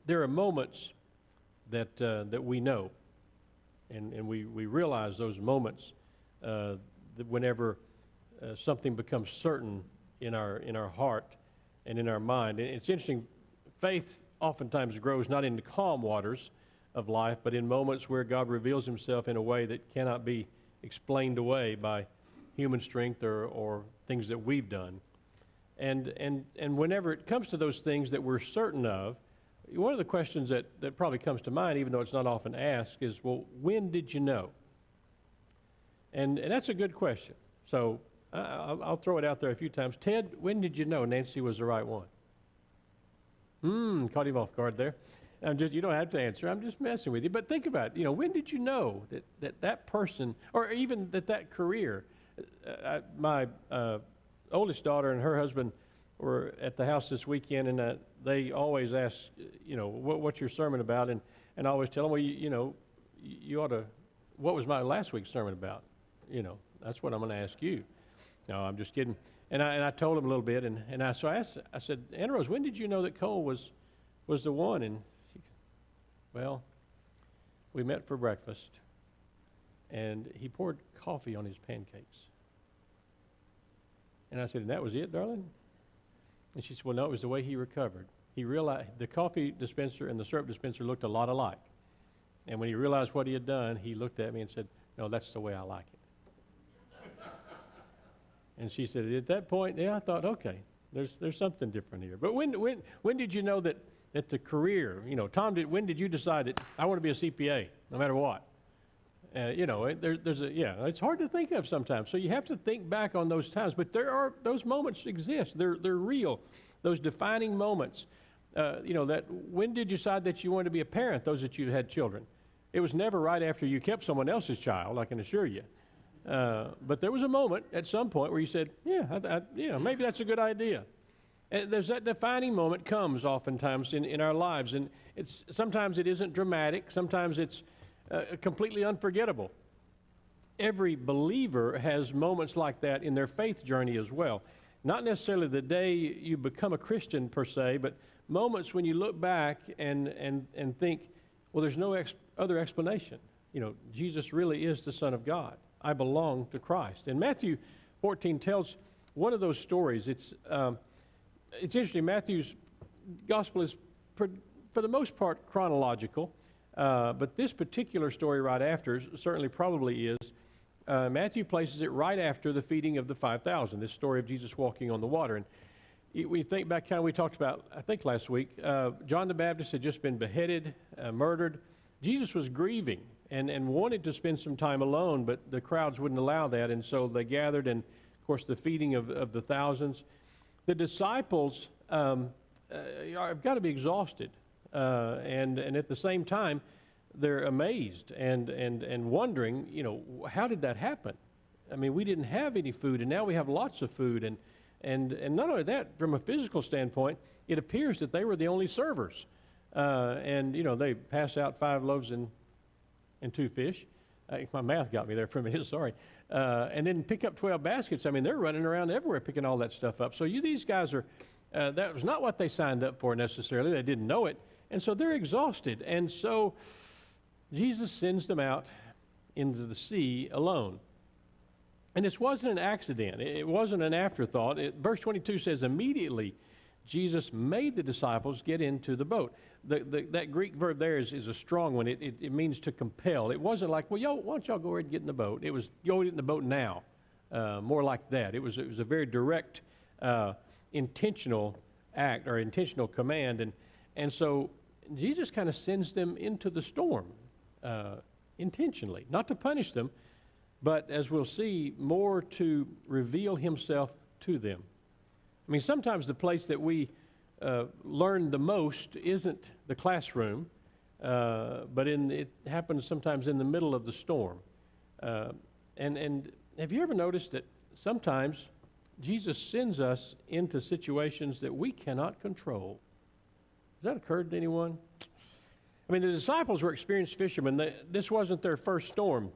there are moments that we know, and we realize those moments that whenever something becomes certain in our heart and in our mind. And it's interesting, faith oftentimes grows not in the calm waters of life, but in moments where God reveals himself in a way that cannot be explained away by human strength or things that we've done. And whenever it comes to those things that we're certain of, one of the questions that probably comes to mind, even though it's not often asked, is, well, when did you know? And that's a good question. So I'll throw it out there a few times. Ted, when did you know Nancy was the right one? Caught him off guard there. You don't have to answer. I'm just messing with you. But think about it. When did you know that person, or even that career? My oldest daughter and her husband were at the house this weekend, and they always ask, what's your sermon about? And I always tell them, well, you ought to. What was my last week's sermon about? That's what I'm going to ask you. No, I'm just kidding. And I told him a little bit, and I asked. I said, Anna Rose, when did you know that Cole was the one? And she, well, we met for breakfast, and he poured coffee on his pancakes. And I said, and that was it, darling? And she said, well, no, it was the way he recovered. He realized the coffee dispenser and the syrup dispenser looked a lot alike. And when he realized what he had done, he looked at me and said, no, that's the way I like it. And she said, at that point, I thought, okay, there's something different here. But when did you know that the career, Tom, when did you decide that I want to be a CPA, no matter what? It's hard to think of sometimes. So you have to think back on those times. But those moments exist. They're real. Those defining moments. That when did you decide that you wanted to be a parent? Those that you had children. It was never right after you kept someone else's child, I can assure you. But there was a moment at some point where you said, maybe that's a good idea. And there's that defining moment comes oftentimes in our lives, and sometimes it isn't dramatic. Sometimes it's completely unforgettable. Every believer has moments like that in their faith journey as well. Not necessarily the day you become a Christian per se, but moments when you look back and think, well, there's no other explanation. Jesus really is the Son of God. I belong to Christ. And Matthew 14 tells one of those stories. It's interesting. Matthew's gospel is, for the most part, chronological. But this particular story right after certainly probably is. Matthew places it right after the feeding of the 5,000, this story of Jesus walking on the water. And we think back, we talked about, I think last week, John the Baptist had just been beheaded, murdered. Jesus was grieving and wanted to spend some time alone, but the crowds wouldn't allow that, and so they gathered, and of course the feeding of the thousands. The disciples have got to be exhausted, and at the same time, they're amazed and wondering, how did that happen? I mean, we didn't have any food, and now we have lots of food, and not only that, from a physical standpoint, it appears that they were the only servers, and they pass out 5 loaves and 2 fish. My math got me there for a minute, sorry. And then pick up 12 baskets. I mean, they're running around everywhere picking all that stuff up. So these guys are, that was not what they signed up for necessarily. They didn't know it. And so they're exhausted. And so Jesus sends them out into the sea alone. And this wasn't an accident. It wasn't an afterthought. Verse 22 says, immediately Jesus made the disciples get into the boat. That Greek verb there is a strong one. It means to compel. It wasn't like, well, why don't y'all go ahead and get in the boat? It was, go get in the boat now. More like that. It was a very direct, intentional act or intentional command. And so Jesus kind of sends them into the storm intentionally. Not to punish them, but as we'll see, more to reveal himself to them. I mean, sometimes the place that we learn the most isn't the classroom, but it happens sometimes in the middle of the storm. And have you ever noticed that sometimes Jesus sends us into situations that we cannot control? Has that occurred to anyone? I mean, the disciples were experienced fishermen. This wasn't their first storm,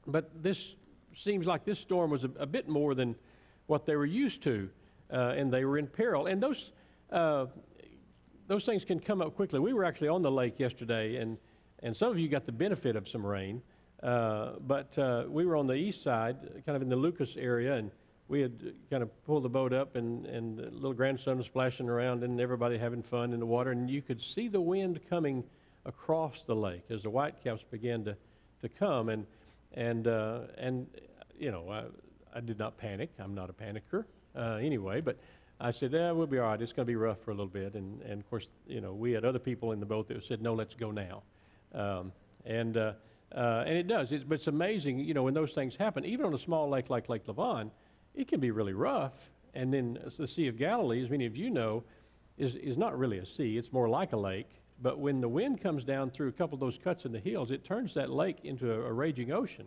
but this seems like this storm was a bit more than what they were used to. And they were in peril. And those those things can come up quickly. We were actually on the lake yesterday, and some of you got the benefit of some rain, but we were on the east side, kind of in the Lucas area, and we had kind of pulled the boat up, and the little grandson was splashing around, and everybody having fun in the water, and you could see the wind coming across the lake as the whitecaps began to come, and you know, I did not panic. I'm not a panicker anyway, but I said, yeah, we'll be all right. It's going to be rough for a little bit. And of course, you know, we had other people in the boat that said, no, let's go now. And it does. But it's amazing, you know, when those things happen, even on a small lake like Lake Lavon, it can be really rough. And then the Sea of Galilee, as many of you know, is not really a sea. It's more like a lake. But when the wind comes down through a couple of those cuts in the hills, it turns that lake into a raging ocean.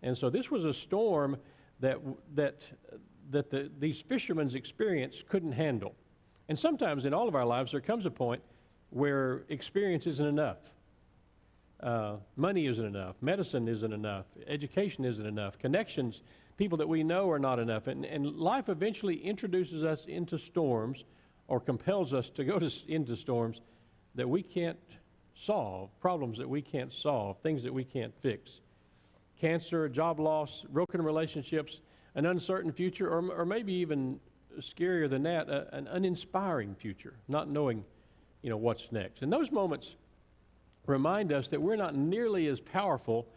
And so this was a storm that these fishermen's experience couldn't handle. And sometimes in all of our lives, there comes a point where experience isn't enough. Money isn't enough. Medicine isn't enough. Education isn't enough. Connections, people that we know are not enough. And life eventually introduces us into storms or compels us to go into storms that we can't solve, problems that we can't solve, things that we can't fix. Cancer, job loss, broken relationships, an uncertain future, or maybe even scarier than that, an uninspiring future, not knowing, you know, what's next. And those moments remind us that we're not nearly as powerful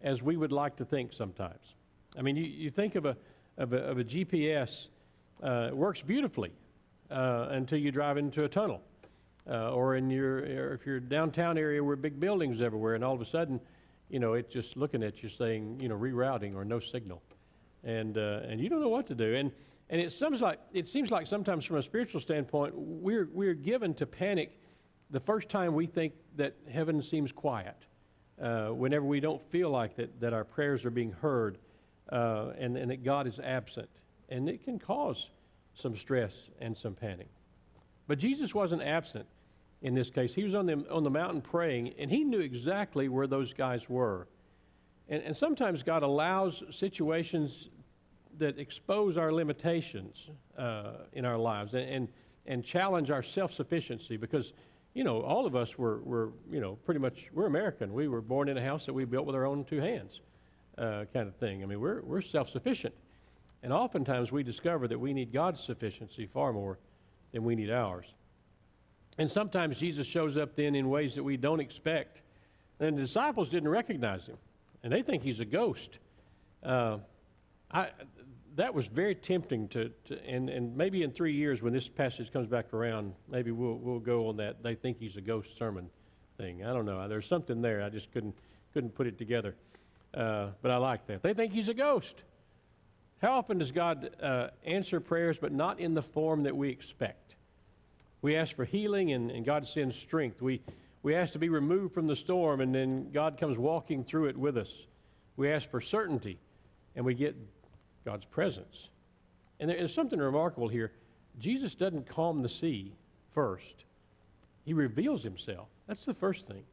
as we would like to think sometimes. I mean, you think of a GPS, it works beautifully until you drive into a tunnel, or if you're downtown area where big buildings everywhere, and all of a sudden, you know, it's just looking at you saying, you know, rerouting or no signal, and you don't know what to do. And it seems like sometimes from a spiritual standpoint, we're given to panic the first time we think that heaven seems quiet, whenever we don't feel like that our prayers are being heard, and that God is absent, and it can cause some stress and some panic. But Jesus wasn't absent in this case. He was on the mountain praying, and he knew exactly where those guys were. And sometimes God allows situations that expose our limitations in our lives and challenge our self-sufficiency, because, you know, all of us were you know, pretty much, we're American. We were born in a house that we built with our own two hands, kind of thing. I mean, we're self-sufficient. And oftentimes we discover that we need God's sufficiency far more than we need ours. And sometimes Jesus shows up then in ways that we don't expect. And the disciples didn't recognize him, and they think he's a ghost. That was very tempting and maybe in 3 years when this passage comes back around, maybe we'll go on that they think he's a ghost sermon thing. I don't know. There's something there. I just couldn't put it together. But I like that. They think he's a ghost. How often does God answer prayers, but not in the form that we expect? We ask for healing, and God sends strength. We ask to be removed from the storm, and then God comes walking through it with us. We ask for certainty, and we get God's presence. And there is something remarkable here. Jesus doesn't calm the sea first. He reveals himself. That's the first thing.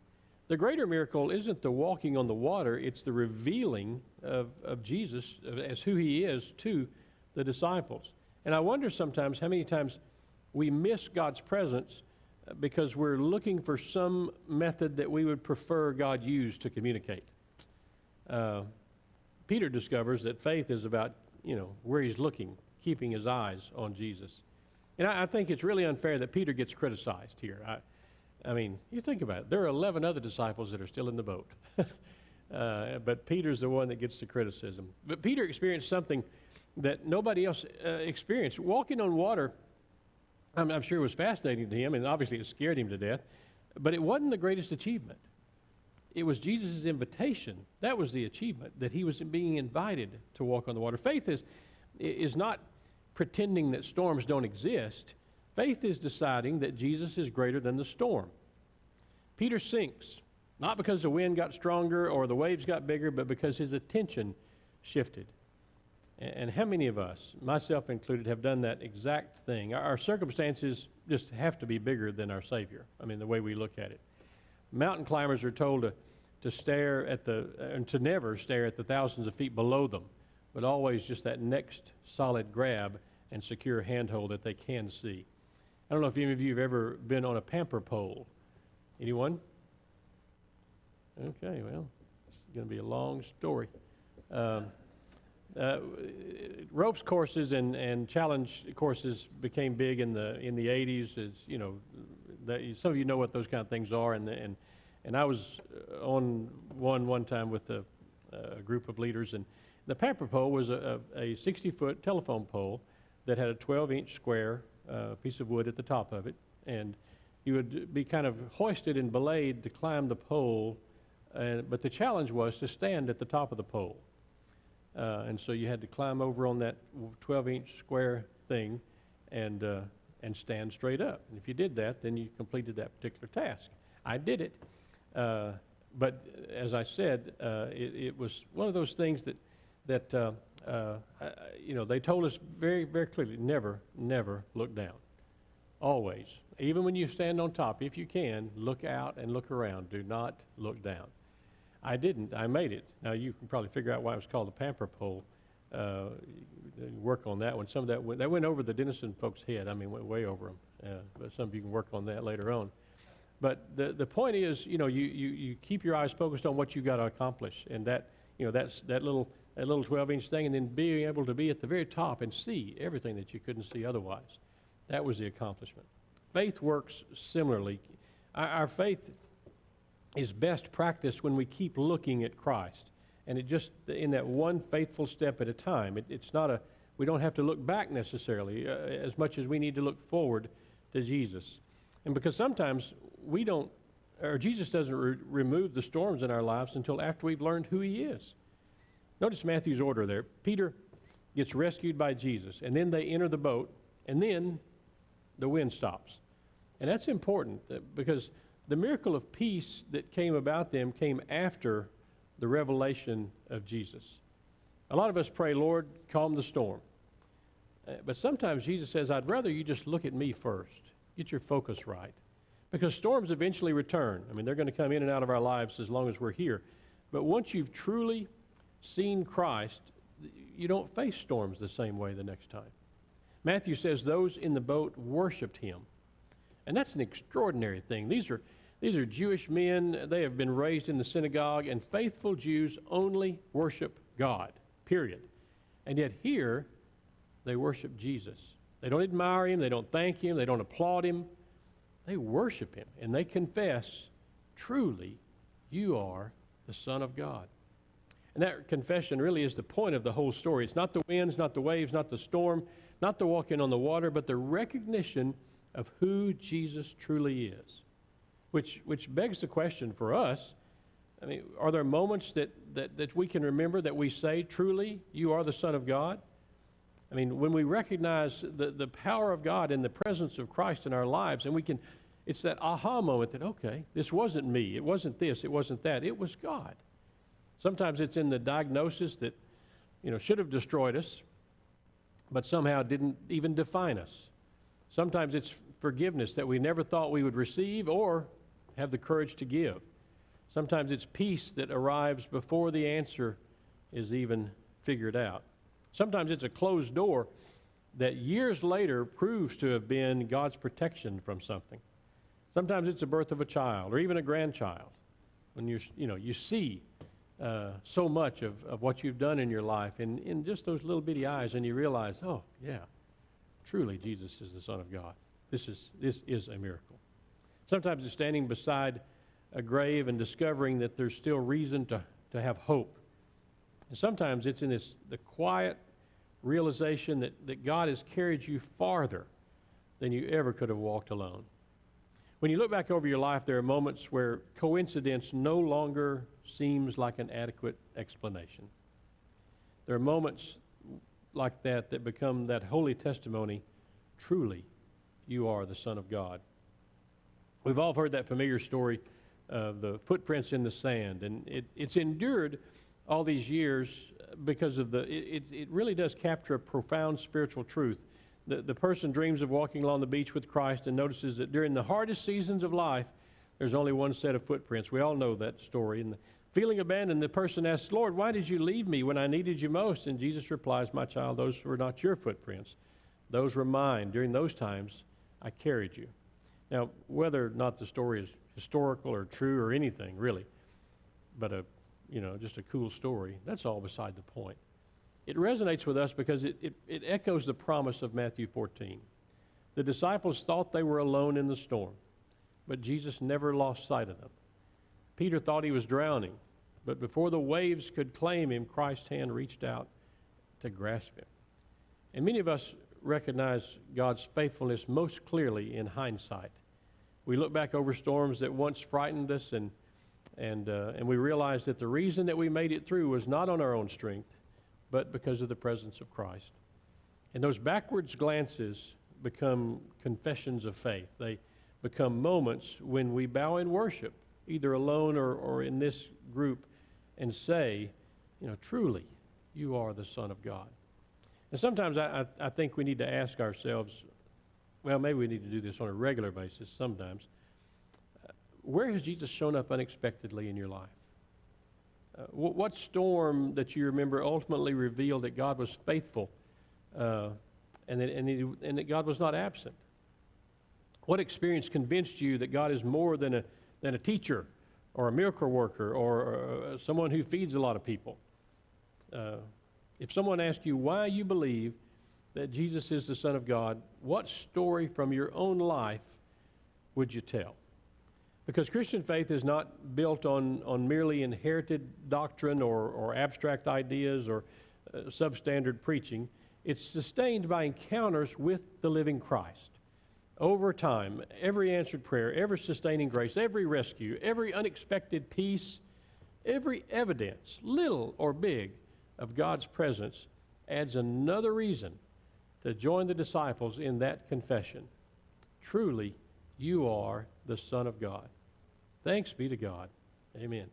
The greater miracle isn't the walking on the water, it's the revealing of Jesus as who he is to the disciples. And I wonder sometimes how many times we miss God's presence because we're looking for some method that we would prefer God use to communicate. Peter discovers that faith is about, you know, where he's looking, keeping his eyes on Jesus. And I think it's really unfair that Peter gets criticized here. I mean, you think about it. There are 11 other disciples that are still in the boat. But Peter's the one that gets the criticism. But Peter experienced something that nobody else experienced. Walking on water, I'm sure it was fascinating to him, and obviously it scared him to death. But it wasn't the greatest achievement. It was Jesus' invitation. That was the achievement, that he was being invited to walk on the water. Faith is not pretending that storms don't exist. Faith is deciding that Jesus is greater than the storm. Peter sinks, not because the wind got stronger or the waves got bigger, but because his attention shifted. And how many of us, myself included, have done that exact thing? Our circumstances just have to be bigger than our Savior. I mean, the way we look at it. Mountain climbers are told to stare at and to never stare at the thousands of feet below them, but always just that next solid grab and secure handhold that they can see. I don't know if any of you have ever been on a pamper pole. Anyone? Okay, well, it's going to be a long story. Ropes courses and challenge courses became big in the 80s. As you know, some of you know what those kind of things are. And I was on one time with a group of leaders, and the pamper pole was a 60-foot telephone pole that had a 12-inch square piece of wood at the top of it, and you would be kind of hoisted and belayed to climb the pole, but the challenge was to stand at the top of the pole. And so you had to climb over on that 12-inch square thing and stand straight up. And if you did that, then you completed that particular task. I did it. But as I said, it was one of those things that they told us very, very clearly, never look down. Always. Even when you stand on top, if you can, look out and look around. Do not look down. I didn't. I made it. Now, you can probably figure out why it was called the pamper pole. Work on that one. Some of that went over the Denison folks' head. I mean, went way over them. But some of you can work on that later on. But the point is, you keep your eyes focused on what you got to accomplish, and that's that little 12-inch thing, and then being able to be at the very top and see everything that you couldn't see otherwise. That was the accomplishment. Faith works similarly. Our faith is best practiced when we keep looking at Christ, and it just in that one faithful step at a time. It's not we don't have to look back necessarily as much as we need to look forward to Jesus. And because sometimes Jesus doesn't remove the storms in our lives until after we've learned who he is. Notice Matthew's order there. Peter gets rescued by Jesus, and then they enter the boat, and then the wind stops. And that's important because the miracle of peace that came about them came after the revelation of Jesus. A lot of us pray, Lord, calm the storm. But sometimes Jesus says, I'd rather you just look at me first. Get your focus right. Because storms eventually return. I mean, they're going to come in and out of our lives as long as we're here. But once you've truly seen Christ, you don't face storms the same way the next time. Matthew says those in the boat worshiped him. And that's an extraordinary thing. These are Jewish men. They have been raised in the synagogue, and faithful Jews only worship God, period. And yet here, they worship Jesus. They don't admire him. They don't thank him. They don't applaud him. They worship him, and they confess, truly, you are the Son of God. And that confession really is the point of the whole story. It's not the winds, not the waves, not the storm, not the walking on the water, but the recognition of who Jesus truly is. Which begs the question for us, I mean, are there moments that we can remember that we say, truly, you are the Son of God? I mean, when we recognize the power of God and the presence of Christ in our lives, and it's that aha moment that, okay, this wasn't me, it wasn't this, it wasn't that, it was God. Sometimes it's in the diagnosis that, should have destroyed us, but somehow didn't even define us. Sometimes it's forgiveness that we never thought we would receive or have the courage to give. Sometimes it's peace that arrives before the answer is even figured out. Sometimes it's a closed door that years later proves to have been God's protection from something. Sometimes it's the birth of a child or even a grandchild. When you see so much of what you've done in your life in just those little bitty eyes, and you realize, oh yeah, truly Jesus is the Son of God. This is a miracle. Sometimes it's standing beside a grave and discovering that there's still reason to have hope. And sometimes it's in the quiet realization that God has carried you farther than you ever could have walked alone. When you look back over your life, there are moments where coincidence no longer seems like an adequate explanation. There are moments like that become that holy testimony, truly, you are the Son of God. We've all heard that familiar story of the footprints in the sand, and it's endured all these years because of it really does capture a profound spiritual truth. The person dreams of walking along the beach with Christ and notices that during the hardest seasons of life, there's only one set of footprints. We all know that story. And feeling abandoned, the person asks, Lord, why did you leave me when I needed you most? And Jesus replies, my child, those were not your footprints. Those were mine. During those times, I carried you. Now, whether or not the story is historical or true or anything, really, but just a cool story, that's all beside the point. It resonates with us because it echoes the promise of Matthew 14. The disciples thought they were alone in the storm, but Jesus never lost sight of them. Peter thought he was drowning, but before the waves could claim him, Christ's hand reached out to grasp him. And many of us recognize God's faithfulness most clearly in hindsight. We look back over storms that once frightened us, and we realize that the reason that we made it through was not on our own strength, but because of the presence of Christ. And those backwards glances become confessions of faith. They become moments when we bow in worship, either alone or in this group, and say, truly, you are the Son of God. And sometimes I think we need to ask ourselves, well, maybe we need to do this on a regular basis sometimes. Where has Jesus shown up unexpectedly in your life? What storm that you remember ultimately revealed that God was faithful and that God was not absent? What experience convinced you that God is more than a teacher or a miracle worker or someone who feeds a lot of people? If someone asked you why you believe that Jesus is the Son of God, what story from your own life would you tell? Because Christian faith is not built on merely inherited doctrine or abstract ideas or substandard preaching. It's sustained by encounters with the living Christ. Over time, every answered prayer, every sustaining grace, every rescue, every unexpected peace, every evidence, little or big, of God's presence adds another reason to join the disciples in that confession. Truly, you are the Son of God. Thanks be to God. Amen.